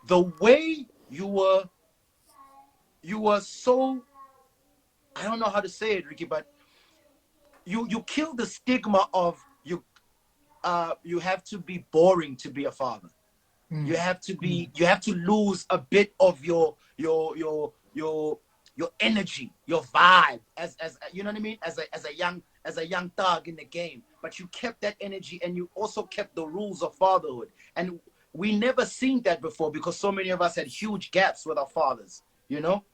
The way you were so, I don't know how to say it, Ricky, but you kill the stigma of you have to be boring to be a father. Mm. You have to Mm. be, you have to lose a bit of your energy, your vibe, as you know what I mean, as a young thug in the game. But you kept that energy, and you also kept the rules of fatherhood. And we never seen that before, because so many of us had huge gaps with our fathers, you know.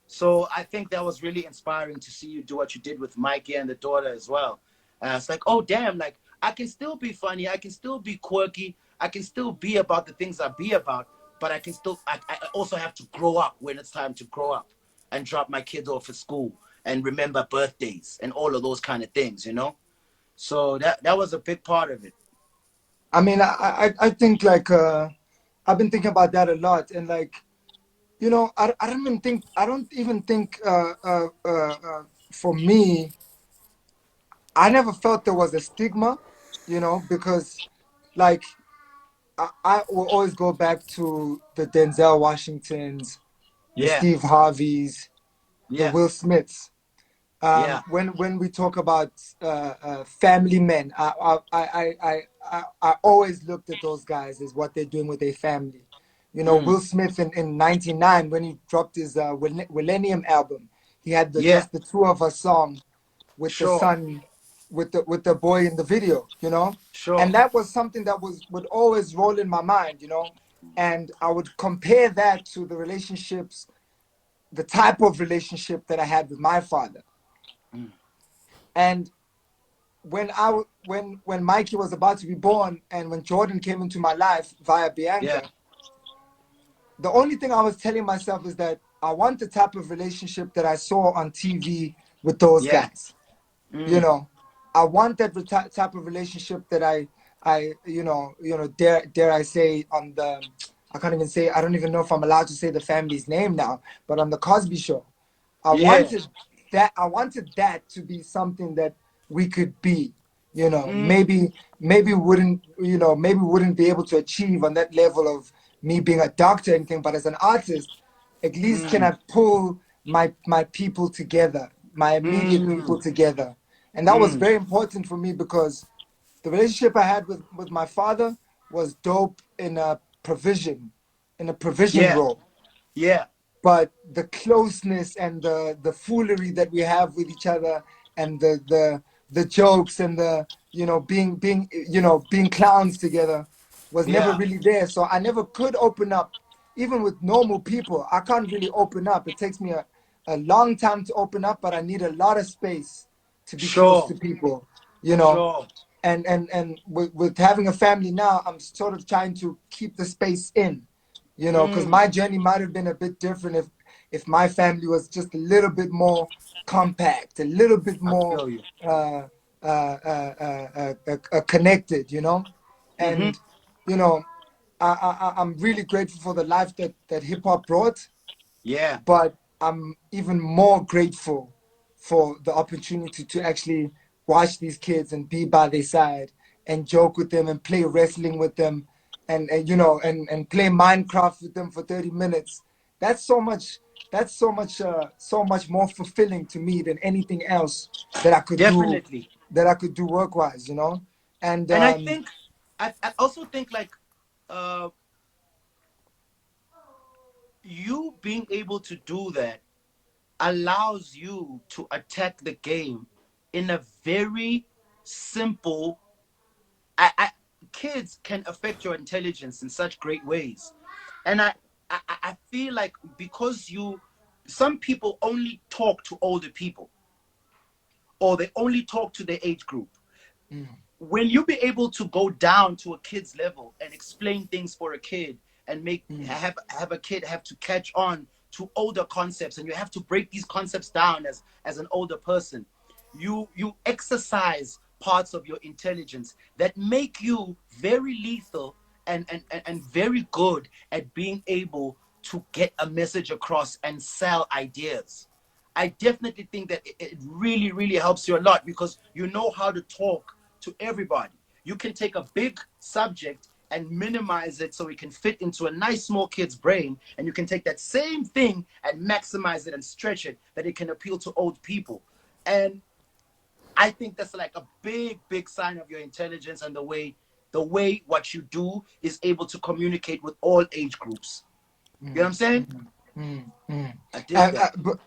So I think that was really inspiring to see you do what you did with Mikey and the daughter as well. It's like, oh damn, like I can still be funny, I can still be quirky, I can still be about the things I be about, but I can still, I also have to grow up when it's time to grow up, and drop my kids off at school and remember birthdays and all of those kind of things, you know? So that was a big part of it. I mean, I think like I've been thinking about that a lot, and like, you know, I don't even think for me, I never felt there was a stigma, you know, because like I will always go back to the Denzel Washingtons, the Yeah, Steve Harveys, the yeah, Will Smiths. yeah. When we talk about family men, I always looked at those guys as what they're doing with their family. You know, Mm, Will Smith in '99 when he dropped his Millennium album, he had the yeah, just the two of us song with the sure, son, with the boy in the video. You know, sure. and that was something that would always roll in my mind. You know, and I would compare that to the relationships, the type of relationship that I had with my father. Mm, And when Mikey was about to be born, and when Jordan came into my life via yeah, Bianca, the only thing I was telling myself is that I want the type of relationship that I saw on TV with those yeah. guys. You Mm, know, I want that type of relationship that I dare I say on the, I can't even say, I don't even know if I'm allowed to say the family's name now, but on the Cosby Show, yeah. I wanted that to be something that we could be. You know, Mm, maybe maybe wouldn't be able to achieve on that level of me being a doctor or anything, but as an artist, at least can mm, I pull my people together, my immediate people mm, together. And that was mm. very important for me because the relationship I had with my father was dope in a provision Yeah, role. yeah, But the closeness and the foolery that we have with each other, and the jokes and the, being clowns together, was never yeah. really there. So I never could open up. Even with normal people, I can't really open up. It takes me a long time to open up, but I need a lot of space to be close Sure, to people, you know. sure. And with having a family now, I'm sort of trying to keep the space in, because Mm, my journey might have been a bit different if my family was just a little bit more compact, a little bit I more feel you. uh, connected, Mm-hmm. and you know, I'm really grateful for the life that hip hop brought, Yeah, but I'm even more grateful for the opportunity to actually watch these kids and be by their side and joke with them and play wrestling with them, and play Minecraft with them for 30 minutes. That's so much so much more fulfilling to me than anything else that definitely. I could do work wise, And And I think, I also think like, uh, you being able to do that allows you to attack the game in a very simple. I kids can affect your intelligence in such great ways, and I feel like, because some people only talk to older people, or they only talk to their age group. mm, When you be able to go down to a kid's level and explain things for a kid, and mm, have a kid have to catch on to older concepts, and you have to break these concepts down as an older person, you exercise parts of your intelligence that make you very lethal, and very good at being able to get a message across and sell ideas. I definitely think that it really, really helps you a lot, because you know how to talk to everybody. You can take a big subject and minimize it so it can fit into a nice small kid's brain, and you can take that same thing and maximize it and stretch it that it can appeal to old people. And I think that's like a big sign of your intelligence, and the way what you do is able to communicate with all age groups. You know what I'm Mm, saying? mm, mm, mm. I dig that. But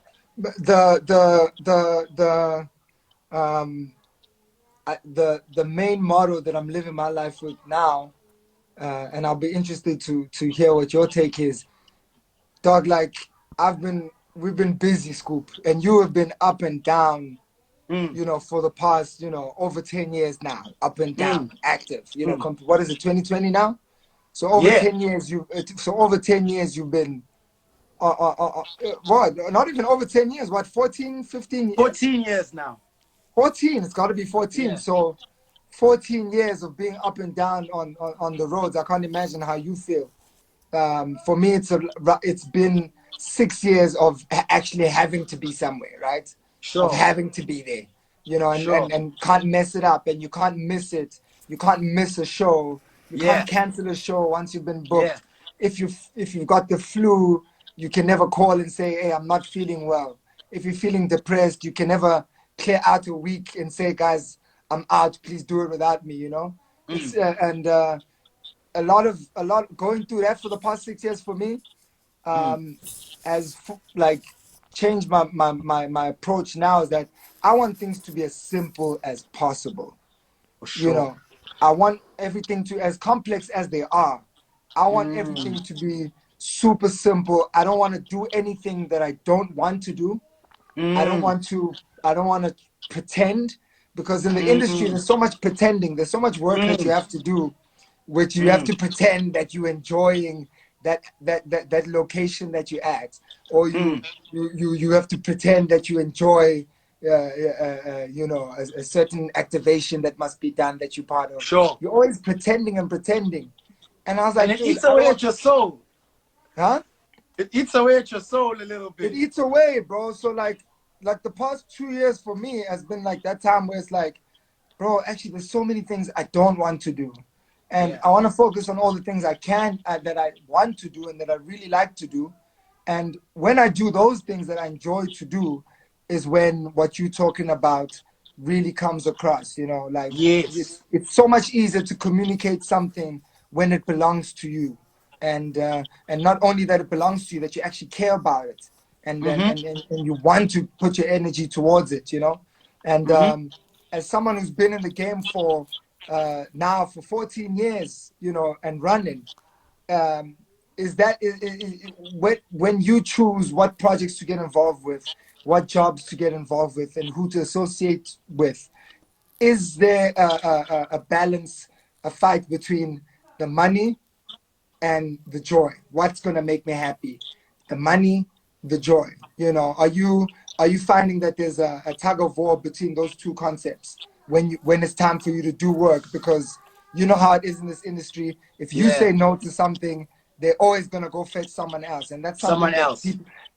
um the main motto that I'm living my life with now, and I'll be interested to hear what your take is, dog. Like we've been busy, Scoop, and you have been up and down, Mm, for the past, over 10 years now, up and mm, down, active, mm. what is it, 2020 now? So over Yeah. 10 years, you've been, what, not even over 10 years, what, 14, 15 years? 14 years now. 14, it's got to be 14. Yeah. So 14 years of being up and down on the roads. I can't imagine how you feel. For me, it's been 6 years of actually having to be somewhere, right? Of Sure. having to be there, and, Sure. and can't mess it up, and you can't miss it. You can't miss a show. You can't Yeah. cancel a show once you've been Yeah. booked. If you've got the flu, you can never call and say, "Hey, I'm not feeling well." If you're feeling depressed, you can never clear out a week and say, "Guys, I'm out. Please do it without me." It's Mm, and a lot going through that for the past 6 years for me, mm. um like changed my approach now, is that I want things to be as simple as possible. For you sure. know I want everything to, as complex as they are, I want Mm, everything to be super simple. I don't want to do anything that I don't want to do. I don't mm, want to I don't want to pretend, because in the industry mm, there's so much pretending, there's so much work that you mm, have to do, which you have mm, to pretend that you're enjoying that location that you're at, or mm. you have to pretend that you enjoy a certain activation that must be done that you're part of. Sure. You're always pretending and pretending, and I was And like, it dude, eats I don't away want. at your soul. Huh? It eats away at your soul a little It bit. eats away, bro. So like the past 2 years for me has been like that time where it's like, bro, actually there's so many things I don't want to do, and Yeah. I want to focus on all the things I can, that I want to do and that I really like to do. And when I do those things that I enjoy to do, is when what you're talking about really comes across. Like Yes. it's so much easier to communicate something when it belongs to you, and not only that it belongs to you, that you actually care about it, and then Mm-hmm. and you want to put your energy towards it. And Mm-hmm. as someone who's been in the game for now for 14 years, and running, um, is that when you choose what projects to get involved with, what jobs to get involved with, and who to associate with, is there a balance, a fight between the money and the joy? What's going to make me happy? The money, the joy. Are you finding that there's a tug of war between those two concepts when it's time for you to do work? Because you know how it is in this industry. If you Yeah. say no to something, they're always gonna go fetch someone else, and that's Someone something that else.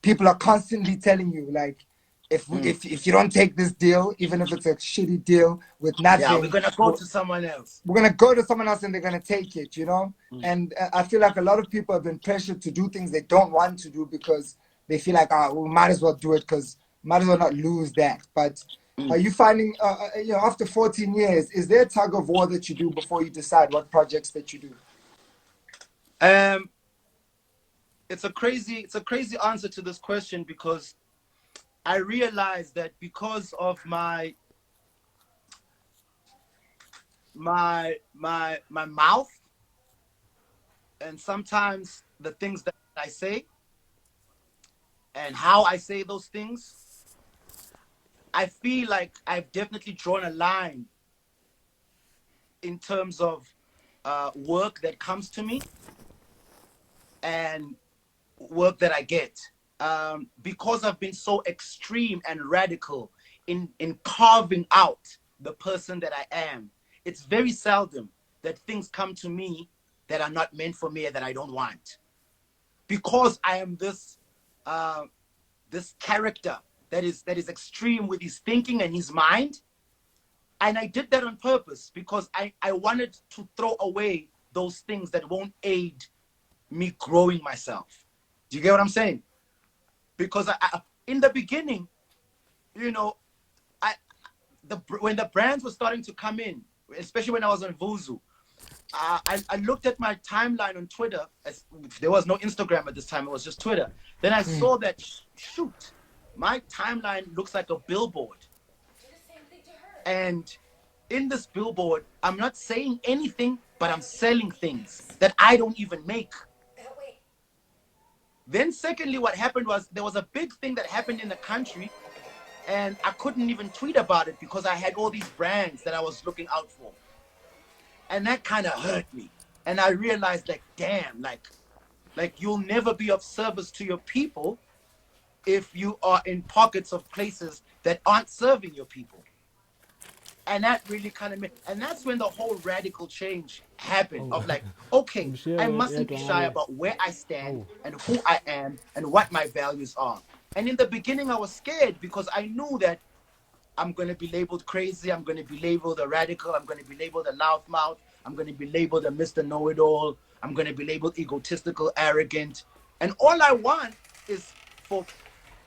people are constantly telling you. Like, Mm. if you don't take this deal, even if it's a shitty deal with Yeah, we're nothing, gonna go to someone else. we're gonna go to someone else and they're gonna take it. Mm. And I feel like a lot of people have been pressured to do things they don't want to do, because they feel like, we might as well do it, because might as well not lose that. But are Mm. you finding, after 14 years, is there a tug of war that you do before you decide what projects that you do? Um, it's a crazy answer to this question, because I realize that because of my mouth, and sometimes the things that I say and how I say those things, I feel like I've definitely drawn a line in terms of work that comes to me and work that I get. Because I've been so extreme and radical in carving out the person that I am, it's very seldom that things come to me that are not meant for me and that I don't want. Because I am uh, this character that is extreme with his thinking and his mind, and I did that on purpose because I wanted to throw away those things that won't aid me growing myself. Do you get what I'm saying? Because in the beginning, you know, I when the brands were starting to come in, especially when I was on Vuzu, I looked at my timeline on Twitter. As there was no Instagram at this time, it was just Twitter. Then I saw that shoot, my timeline looks like a billboard, and in this billboard, I'm not saying anything, but I'm selling things that I don't even make. Then, secondly, what happened was there was a big thing that happened in the country, and I couldn't even tweet about it because I had all these brands that I was looking out for. And that kind of hurt me. And I realized, like, damn, like you'll never be of service to your people if you are in pockets of places that aren't serving your people. And that really kind of made, and that's when the whole radical change happened Oh, of like, okay, I Michelle, mustn't be shy about where I stand oh, and who I am and what my values are. And in the beginning, I was scared because I knew that I'm going to be labeled crazy. I'm going to be labeled a radical. I'm going to be labeled a loudmouth. I'm going to be labeled a Mr. Know-it-all. I'm going to be labeled egotistical, arrogant. And all I want is for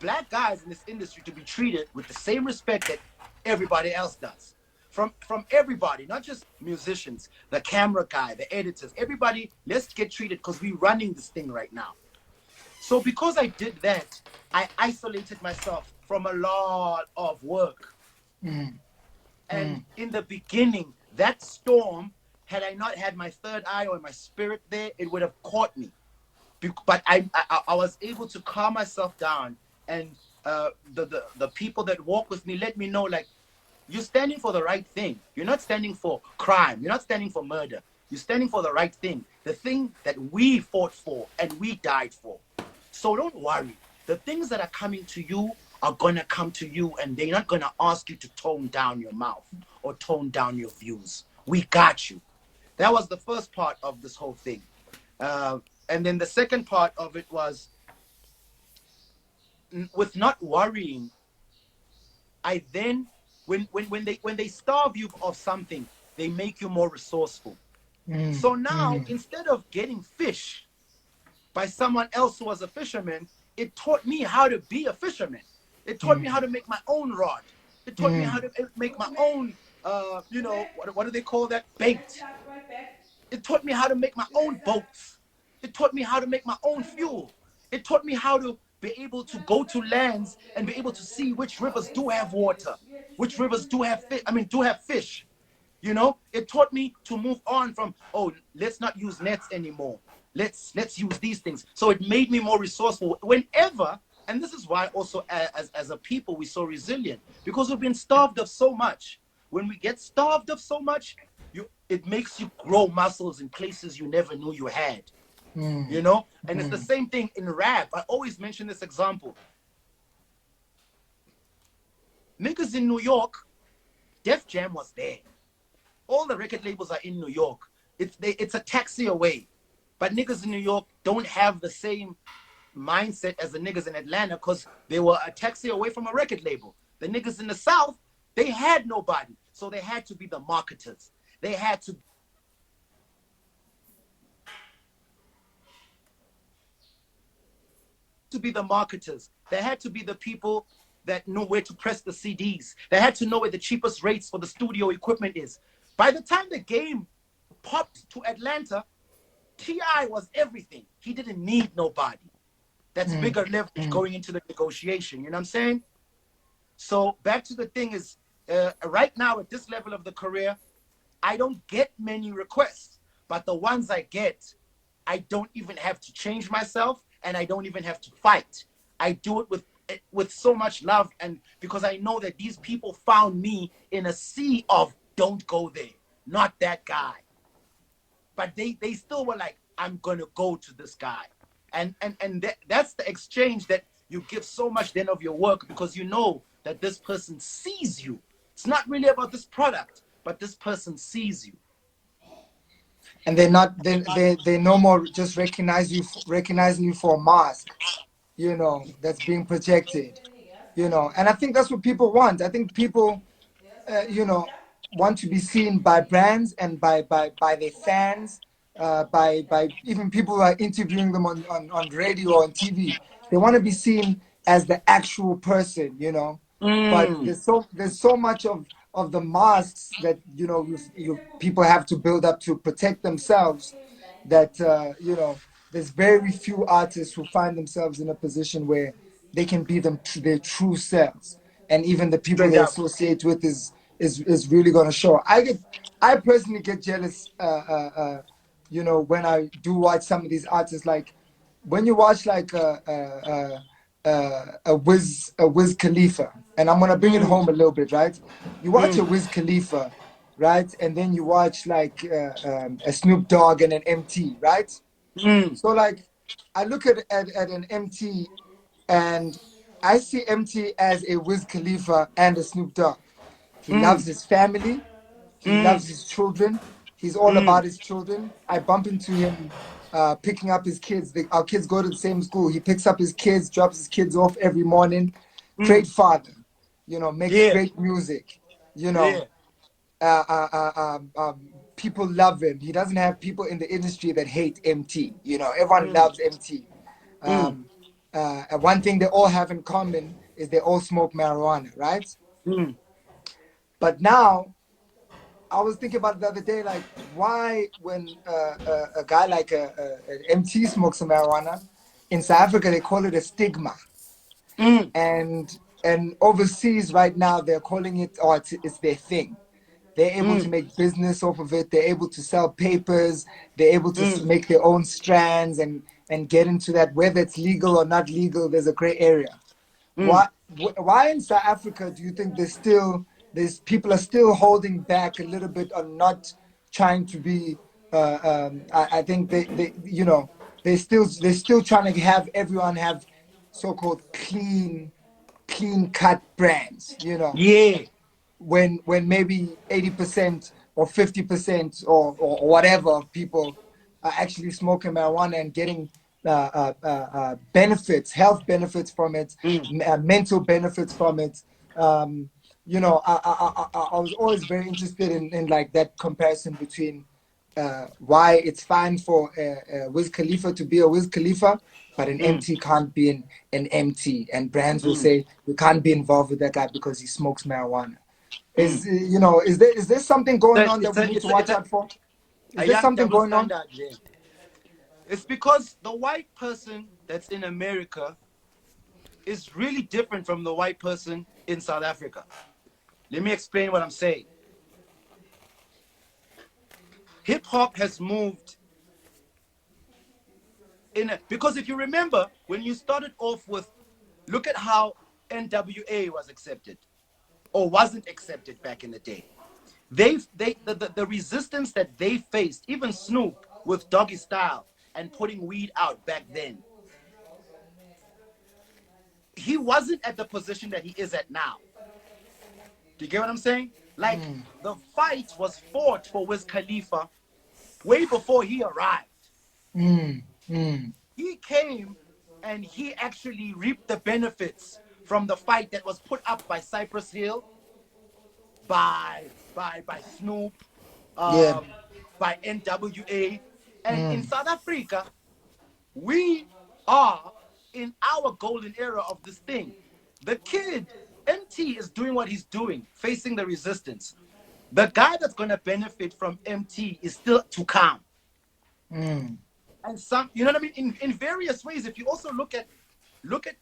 black guys in this industry to be treated with the same respect that everybody else does. From everybody, not just musicians, the camera guy, the editors, everybody, let's get treated because we're running this thing right now. So because I did that, I isolated myself from a lot of work. And in the beginning, that storm, had I not had my third eye or my spirit there, it would have caught me. But I was able to calm myself down, and the people that walk with me let me know, like, you're standing for the right thing. You're not standing for crime. You're not standing for murder. You're standing for the right thing, the thing that we fought for and we died for. So don't worry. The things that are coming to you are going to come to you, and they're not going to ask you to tone down your mouth or tone down your views. We got you. That was the first part of this whole thing. Uh, and then the second part of it was, with not worrying, I then, when they starve you of something, they make you more resourceful. So now, instead of getting fish by someone else who was a fisherman, it taught me how to be a fisherman. It taught me how to make my own rod. It taught me how to make my own, what do they call that? Bait. It taught me how to make my own boats. It taught me how to make my own fuel. It taught me how to be able to go to lands and be able to see which rivers do have water, which rivers do have fish. I mean, do have fish. It taught me to move on from, oh, let's not use nets anymore. Let's use these things. So it made me more resourceful whenever. And this is why also as a people we're so resilient, because we've been starved of so much. When we get starved of so much, it makes you grow muscles in places you never knew you had. And it's the same thing in rap. I always mention this example. Niggas in New York, Def Jam was there. All the record labels are in New York. It's a taxi away. But niggas in New York don't have the same mindset as the niggas in Atlanta because they were a taxi away from a record label. The niggas in the South, they had nobody. So they had to be the marketers. They had to be the marketers. They had to be the people that know where to press the CDs. They had to know where the cheapest rates for the studio equipment is. By the time the game popped to Atlanta, T.I. was everything. He didn't need nobody. That's bigger leverage going into the negotiation. You know what I'm saying? So back to the thing is, right now at this level of the career, I don't get many requests. But the ones I get, I don't even have to change myself, and I don't even have to fight. I do it with so much love, and because I know that these people found me in a sea of don't go there, not that guy. But they still were like, I'm gonna go to this guy. And that's the exchange that you give so much then of your work, because you know that this person sees you. It's not really about this product, but this person sees you. And they're not they no more just recognizing you for a mask, that's being projected, and I think that's what people want. I think people uh, you know want to be seen by brands and by their fans, by even people who are interviewing them on radio or on TV. They want to be seen as the actual person, you know. But Mm. there's so much of the masks that you people have to build up to protect themselves, that there's very few artists who find themselves in a position where they can be their true selves, and even the people Straight they up. associate with is really going to show. I personally get jealous, when I do watch some of these artists. Like when you watch like a Wiz Khalifa, and I'm gonna bring it Mm. home a little bit, right? You watch a Mm. Wiz Khalifa, right, and then you watch like a Snoop Dogg and an MT, right? Mm. So like, I look at an MT, and I see MT as a Wiz Khalifa and a Snoop Dogg. He loves Mm. his family. He Mm. loves his children. He's all Mm. about his children. I bump into him picking up his kids. Our kids go to the same school. He picks up his kids, drops his kids off every morning. Great Mm. father, makes Yeah. great music. You know, Yeah. people love him. He doesn't have people in the industry that hate MT. Everyone Mm. loves MT. Mm. Um, and one thing they all have in common is they all smoke marijuana, right? Mm. But now I was thinking about it the other day, like why when a guy like an MT smokes some marijuana in South Africa, they call it a stigma, Mm. and overseas right now they're calling it, oh, it's their thing. They're able to Mm. make business off of it. They're able to sell papers. They're able to Mm. make their own strands and get into that. Whether it's legal or not legal, there's a gray area. Mm. Why in South Africa do you think there's people are still holding back a little bit on not trying to be? I think they're still trying to have everyone have so-called clean cut brands. Yeah. When maybe 80% or 50% or whatever of people are actually smoking marijuana and getting benefits, health benefits from it, Mm. mental benefits from it. I was always very interested in like that comparison between why it's fine for Wiz Khalifa to be a Wiz Khalifa, but an Mm. MT can't be an MT, and brands will Mm. say we can't be involved with that guy because he smokes marijuana. Mm. Is there something going on that It's we a need to it's a it's watch a, out for? Is a there young something double going on? standard there. It's because the white person that's in America is really different from the white person in South Africa. Let me explain what I'm saying. Hip hop has moved because if you remember when you started off with, look at how NWA was accepted or wasn't accepted back in the day. The resistance that they faced, even Snoop with Doggy Style and putting weed out back then, he wasn't at the position that he is at now. Do you get what I'm saying? Like Mm, the fight was fought for Wiz Khalifa way before he arrived. mm, mm, He came and he actually reaped the benefits from the fight that was put up by Cypress Hill, by Snoop, yeah. um, by NWA, and in Mm, South Africa, we are in our golden era of this thing. The kid MT is doing what he's doing, facing the resistance. The guy that's going to benefit from MT is still to come. mm, And some, you know what I mean, in various ways. If you also look at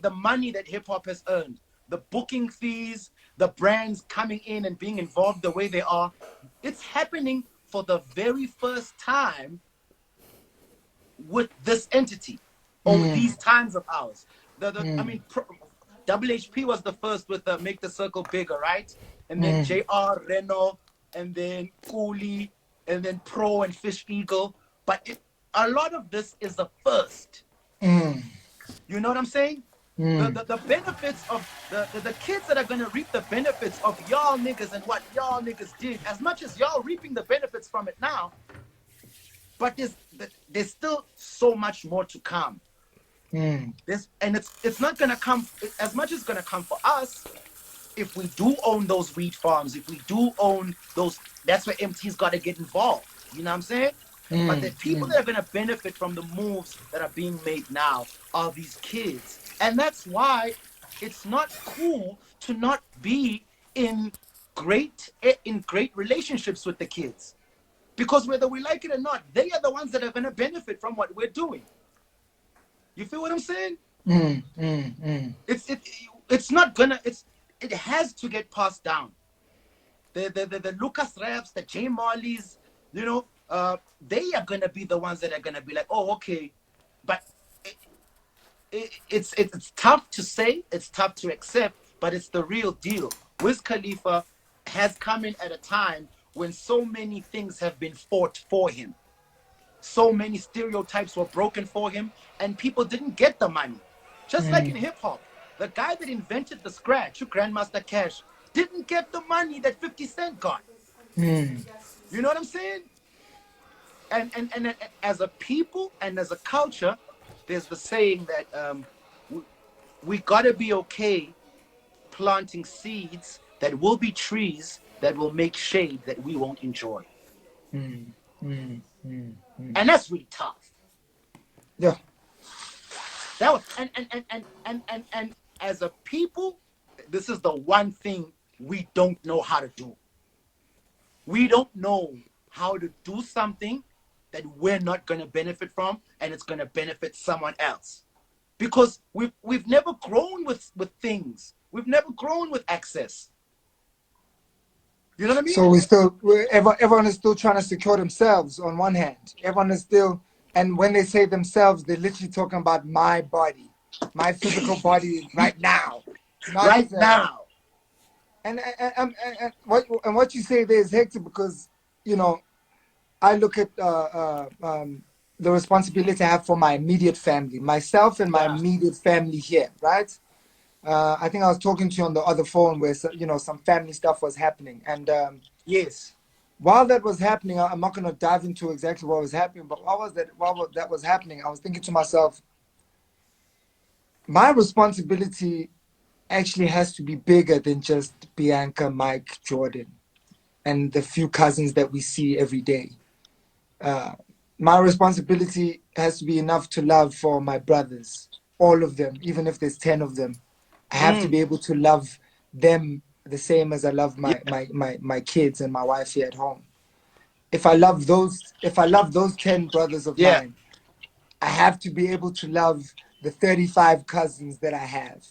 the money that hip hop has earned, the booking fees, the brands coming in and being involved the way they are, it's happening for the very first time with this entity or with mm, these times of ours. I mm, mean, WHP was the first with the Make the Circle Bigger, right? And then mm, JR, Reno, and then Cooley, and then Pro and Fish Eagle. But a lot of this is the first. mm, You know what I'm saying? The, mm, the, the benefits of the kids that are going to reap the benefits of y'all niggas and what y'all niggas did, as much as y'all reaping the benefits from it now, but there's still so much more to come. mm, And it's not gonna come as much as it's gonna come for us if we do own those wheat farms, if we do own those, that's where MT's gotta get involved. You know what I'm saying? But the mm, people that are going to benefit from the moves that are being made now are these kids. And that's why it's not cool to not be in great relationships with the kids. Because whether we like it or not, they are the ones that are going to benefit from what we're doing. You feel what I'm saying? mm, mm, mm, It's it it's not gonna it's it has to get passed down. The Lucas Raps, the J Marleys, they are gonna be the ones that are gonna be like, oh, okay, but it, it's tough to say, it's tough to accept, but it's the real deal. Wiz Khalifa has come in at a time when so many things have been fought for him, so many stereotypes were broken for him, and people didn't get the money. Just like in mm, hip hop, the guy that invented the scratch, Grandmaster Cash, didn't get the money that 50 Cent got. mm. You know what I'm saying? And as a people and as a culture, there's the saying that we gotta be okay planting seeds that will be trees that will make shade that we won't enjoy. Mm, mm, mm, mm. And that's really tough. Yeah. That was and as a people, this is the one thing we don't know how to do. We don't know how to do something that we're not going to benefit from and it's going to benefit someone else. Because we've never grown with things. We've never grown with access. You know what I mean? So everyone is still trying to secure themselves on one hand. Everyone is still, and when they say themselves, they're literally talking about my body, my physical body right now, not Right now. what you say there is hectic because you know I look at the responsibility I have for my immediate family, myself and my Yeah. immediate family here, right? I think I was talking to you on the other phone where some family stuff was happening, and Yes. while that was happening, I'm not going to dive into exactly what was happening, but while that was happening, I was thinking to myself, my responsibility actually has to be bigger than just Bianca, Mike, Jordan, and the few cousins that we see every day. Uh, my responsibility has to be enough to love for my brothers, all of them, even if there's 10 of them. I have to Mm. be able to love them the same as I love Yeah. my kids and my wife here at home. If I love those 10 brothers of Yeah. mine, I have to be able to love the 35 cousins that I have.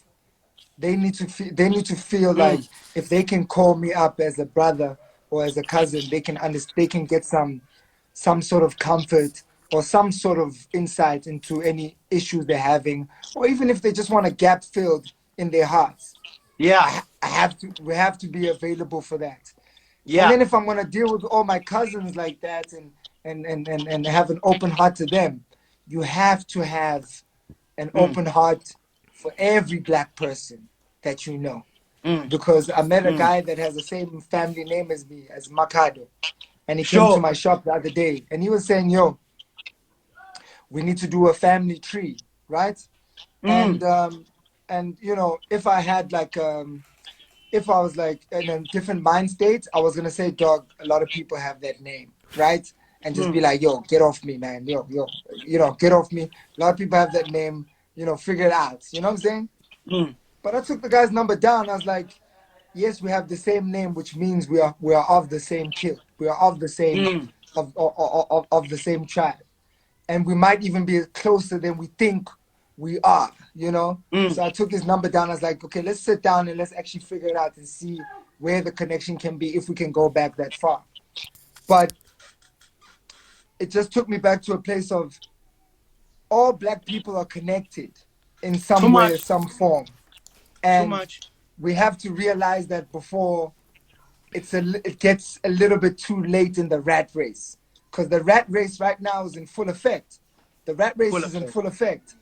They need to feel like Mm. if they can call me up as a brother or as a cousin, they can get some sort of comfort or some sort of insight into any issues they're having, or even if they just want a gap filled in their hearts. Yeah. We have to be available for that. And Yeah. then if I'm gonna deal with all my cousins like that and have an open heart to them, you have to have an Mm. open heart for every black person that you know. Mm. Because I met a Mm. guy that has the same family name as me, as Makado, and he came to Sure. my shop the other day, and he was saying, "Yo, we need to do a family tree, right?" Mm. And if I had if I was like in a different mind state, I was gonna say, dog, a lot of people have that name, right? And just be Mm. like, yo, get off me, man. Get off me. A lot of people have that name, figure it out. You know what I'm saying? Mm. But I took the guy's number down. I was like, yes, we have the same name, which means we are of the same kill. We are of the same Mm. of the same tribe. And we might even be closer than we think we are. Mm. So I took his number down. I was like, okay, let's sit down and let's actually figure it out and see where the connection can be if we can go back that far. But it just took me back to a place of all black people are connected in Too some way or much. some form. Too And much. we have to realize that before it gets a little bit too late in the rat race. Because the rat race right now is in full effect. The rat race Full is in effect. full effect.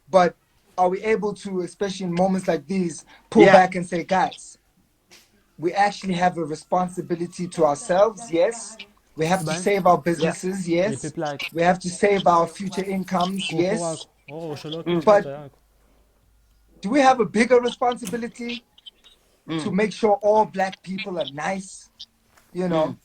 But are we able to, especially in moments like these, pull Yeah. back and say, guys, we actually have a responsibility to ourselves? Yes. We have to Ben, save our Yeah. businesses? je Yes. pip like We have to save our future incomes? kuku Yes. wako. Oh, usholoke Mm. But mtoto yako. do we have a bigger responsibility to Mm. make sure all black people are nice? You Mm. know,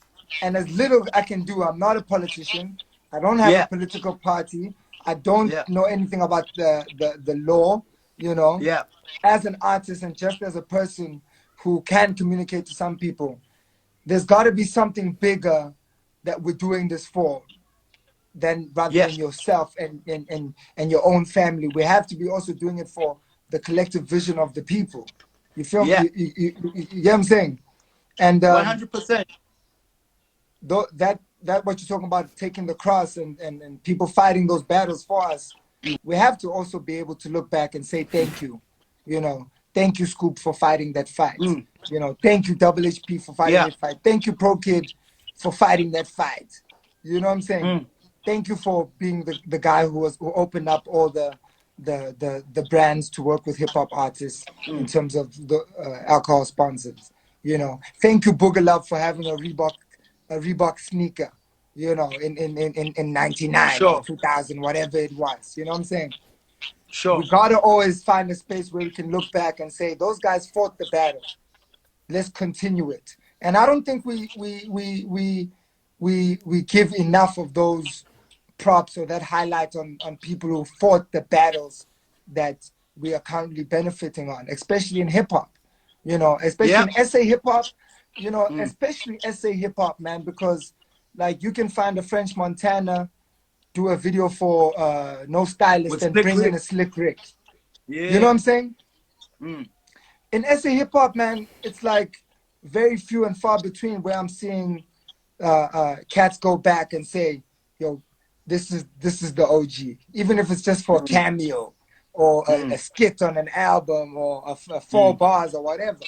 and as little I can do, I'm not a politician. I don't have a Yeah. political party. I don't Yeah. know anything about the law, you know. Yeah. As an artist and just as a person who can communicate to some people, there's got to be something bigger that we're doing this for than rather Yeah. than yourself and your own family. We have to be also doing it for the collective vision of the people. You feel Yeah. you know what I'm saying? And 100%. that what you're talking about, taking the cross and people fighting those battles for us, we have to also be able to look back and say thank you. You know, thank you, Scoop, for fighting that fight. Mm. You know, thank you, Double HP, for fighting Yeah. that fight. Thank you, Pro Kid, for fighting that fight. You know what I'm saying? Mm. Thank you for being the guy who opened up all the brands to work with hip hop artists in Mm. terms of the alcohol sponsors. You know, thank you, Booger Love, for having a Reebok sneaker. You know, in '99 or Sure. 2000, whatever it was. You know what I'm saying? Sure. We gotta always find a space where we can look back and say those guys fought the battle. Let's continue it. And I don't think we give enough of those props or that highlight on people who fought the battles that we are currently benefiting on, especially in hip hop. You know, especially Yeah. in SA hip hop. You know, Mm. especially SA hip hop, man, because like you can find a French Montana do a video for No Stylist With and Slick bring in Rick. a Slick Rick. You know what Yeah. I'm saying? Mm. In SA hip hop, man, it's like very few and far between where I'm seeing cats go back and say, "Yo, this is the OG," even if it's just for a Mm. cameo or a Mm. skit on an album or a four Mm. bars or whatever,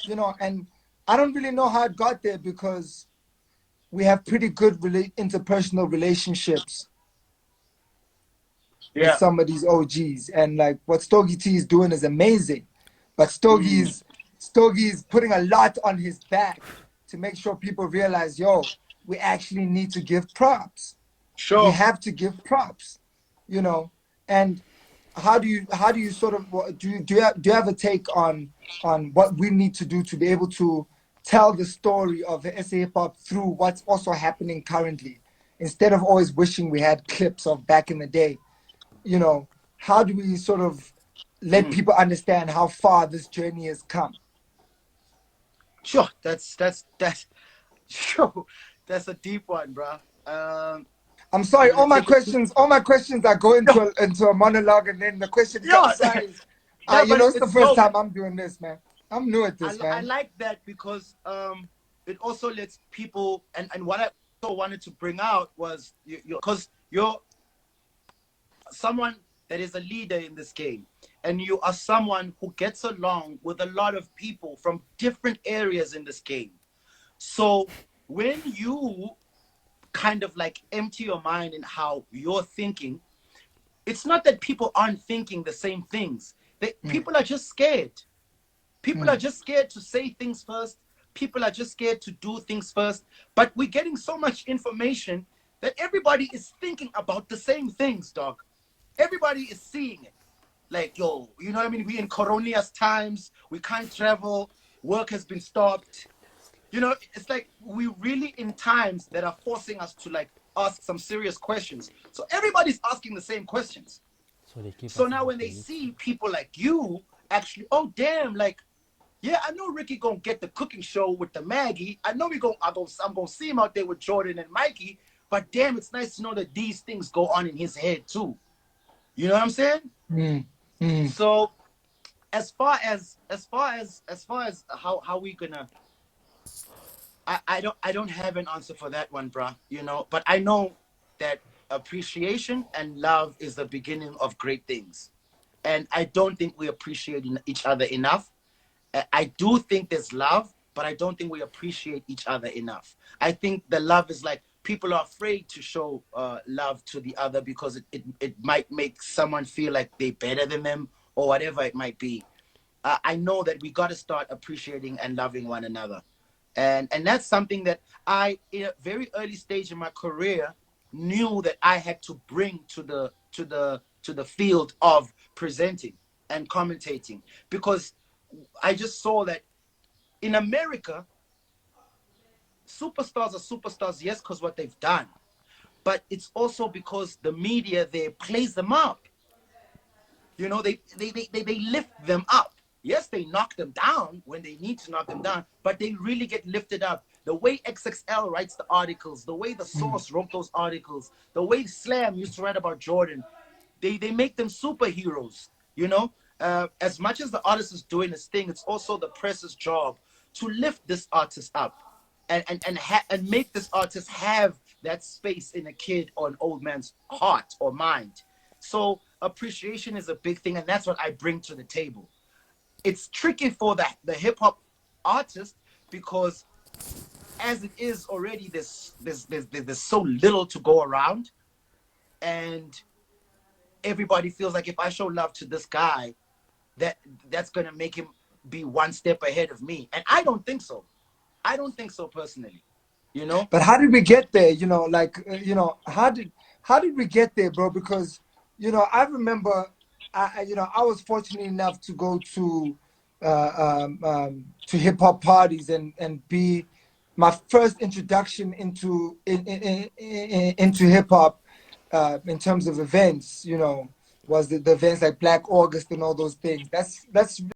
you know. And I don't really know how it got there because we have pretty good interpersonal relationships with Yeah. some of these OGs. And like what Stogie T is doing is amazing. But Mm. Stogie's putting a lot on his back to make sure people realize, yo, we actually need to give props. We Sure. have to give props, you know. And how do you sort of do you have a take on what we need to do to be able to tell the story of the SA hip hop through what's also happening currently, instead of always wishing we had clips of back in the day, you know, how do we sort of let Mm. people understand how far this journey has come? Sure. That's sure. That's a deep one, bro. I'm sorry, I'm gonna all my take it. questions, all my questions are go Yo, into a monologue, and then the question yo. comes. Sorry, Nah, you but know, it's the it's first dope. time I'm doing this, man. I'm new at this, I man. like that because it also lets people, and what I also wanted to bring out was you because you're someone that is a leader in this game, and you are someone who gets along with a lot of people from different areas in this game. So when you kind of like empty your mind in how you're thinking, it's not that people aren't thinking the same things. Mm, People are just scared. People are mm, just scared to say things first. People are just scared to do things first. But we're getting so much information that everybody is thinking about the same things, dog. Everybody is seeing it. Like, yo, you know what I mean? We in Coronia's times, we can't travel, work has been stopped. You know, it's like we really in times that are forcing us to like ask some serious questions. So everybody's asking the same questions. So they keep So us now when they engaged. see people like you actually, oh damn, like yeah, I know Ricky gonna get the cooking show with the Maggie. I know I'm gonna see him out there with Jordan and Mikey. But damn, it's nice to know that these things go on in his head too. You know what I'm saying? mm, mm, So as far as how we gonna, I don't have an answer for that one, bruh. You know, but I know that appreciation and love is the beginning of great things, and I don't think we appreciate each other enough. I do think there's love, but I don't think we appreciate each other enough. I think the love is like people are afraid to show love to the other because it might make someone feel like they're better than them or whatever it might be. I know that we got to start appreciating and loving one another, and that's something that I, in a very early stage in my career, knew that I had to bring to the field of presenting and commentating, because I just saw that in America, superstars are superstars, yes, because what they've done. but it's also because the media there plays them up. You know, they lift them up. Yes, they knock them down when they need to knock them down, but they really get lifted up. The way XXL writes the articles, the way the Source wrote those articles, the way Slam used to write about Jordan, they make them superheroes. You know, as much as the artist is doing his thing, it's also the press's job to lift this artist up and make this artist have that space in a kid or an old man's heart or mind. So appreciation is a big thing, and that's what I bring to the table. It's tricky for the hip hop artist because as it is already, there's so little to go around, and everybody feels like if I show love to this guy, that that's gonna make him be one step ahead of me, and I don't think so. I don't think so personally. You know, But how did we get there? You know, like how did we get there, bro? Because I remember, I was fortunate enough to go to hip hop parties and be my first introduction into hip hop, in terms of events. Was the events like Black August and all those things. That's